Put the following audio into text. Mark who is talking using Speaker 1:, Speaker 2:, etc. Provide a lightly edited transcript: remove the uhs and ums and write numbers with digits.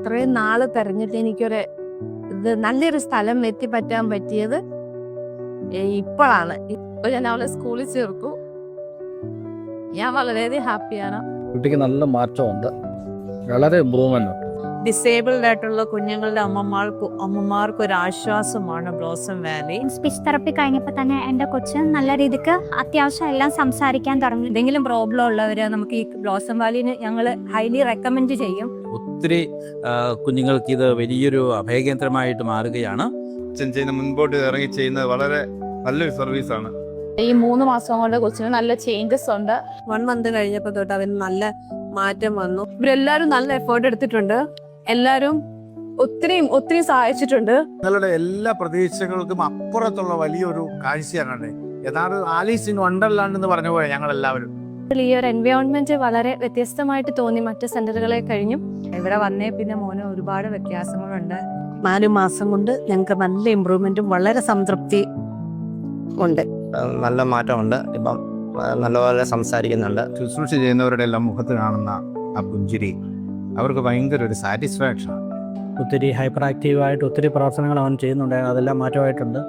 Speaker 1: ഇത്രയും നാള് തെരഞ്ഞിട്ട് എനിക്കൊരു നല്ലൊരു സ്ഥലം എത്തിപ്പറ്റാൻ പറ്റിയത് ഇപ്പോഴാണ്. ഇപ്പോൾ ഞാൻ അവളെ സ്കൂളിൽ ചേർത്തു. ഞാൻ വളരെയധികം ഹാപ്പിയാണ്.
Speaker 2: കുട്ടിക്ക് നല്ല മാറ്റമുണ്ട്, വളരെ ഇമ്പ്രൂവ്മെന്റ് ഉണ്ട്.
Speaker 3: ഡിസേബിൾഡ് ആയിട്ടുള്ള കുഞ്ഞുങ്ങളുടെ അമ്മമാർക്ക് ഒരു ആശ്വാസമാണ് ബ്ലോസം വാലി.
Speaker 4: സ്പീച്ച് തെറപ്പി കഴിഞ്ഞപ്പോൾ തന്നെ എൻ്റെ കൊച്ച് നല്ല രീതിക്ക് അത്യാവശ്യം എല്ലാം സംസാരിക്കാൻ തുടങ്ങി.
Speaker 5: എന്തെങ്കിലും പ്രോബ്ലം ഉള്ളവർ നമുക്ക് ഈ ബ്ലോസം വാലിന് ഞങ്ങൾ ഹൈലി റെക്കമെൻഡ് ചെയ്യും.
Speaker 6: ഒത്തിരി കുഞ്ഞുങ്ങൾക്ക് ഇത് വലിയൊരു അഭയകേന്ദ്രമായിട്ട് മാറുകയാണ്.
Speaker 7: ചെയ്യുന്ന മുൻപോട്ട് ഇറങ്ങി ചെയ്യുന്നത് വളരെ നല്ലൊരു സർവീസാണ്.
Speaker 1: ഈ 3 മാസം കൊണ്ട് കൊച്ചിന് നല്ല ചേഞ്ചസ് ഉണ്ട്.
Speaker 3: 1 മന്ത് കഴിഞ്ഞപ്പോൾ തൊട്ട് അവന് നല്ല മാറ്റം വന്നു.
Speaker 1: ഇവരെല്ലാരും നല്ല എഫേർട്ട് എടുത്തിട്ടുണ്ട്. എല്ലാരും ഒത്തിരി സഹായിച്ചിട്ടുണ്ട്.
Speaker 8: നിങ്ങളുടെ എല്ലാ പ്രതീക്ഷകൾക്കും അപ്പുറത്തുള്ള വലിയൊരു കാഴ്ചയാണ്. യഥാർത്ഥ ആലീസ് ഇൻ വണ്ടർലാൻഡ് എന്ന് പറഞ്ഞ പോലെ ഞങ്ങൾ എല്ലാവരും.
Speaker 1: ഈ ഒരു എൻവയോൺമെന്റ് വളരെ വ്യത്യസ്തമായിട്ട് തോന്നി മറ്റ് സെന്ററുകളെ കഴിഞ്ഞും.
Speaker 5: ഇവിടെ വന്നേ പിന്നെ മോന് ഒരുപാട് വ്യത്യാസങ്ങളുണ്ട്.
Speaker 3: 4 മാസം കൊണ്ട് ഞങ്ങൾക്ക് നല്ല ഇമ്പ്രൂവ്മെന്റും വളരെ സംതൃപ്തി ഉണ്ട്.
Speaker 9: നല്ല മാറ്റമുണ്ട്. ഇപ്പം നല്ലപോലെ സംസാരിക്കുന്നുണ്ട്.
Speaker 8: ശുശ്രൂഷ ചെയ്യുന്നവരുടെ എല്ലാം മുഖത്ത് കാണുന്ന ആ പുഞ്ചിരി അവർക്ക് ഭയങ്കര ഒരു സാറ്റിസ്ഫാക്ഷൻ.
Speaker 2: ഒത്തിരി ഹൈപ്പർ ആക്റ്റീവായിട്ട് ഒത്തിരി പ്രവർത്തനങ്ങൾ അവൻ ചെയ്യുന്നുണ്ട്, അതെല്ലാം മാറ്റമായിട്ടുണ്ട്.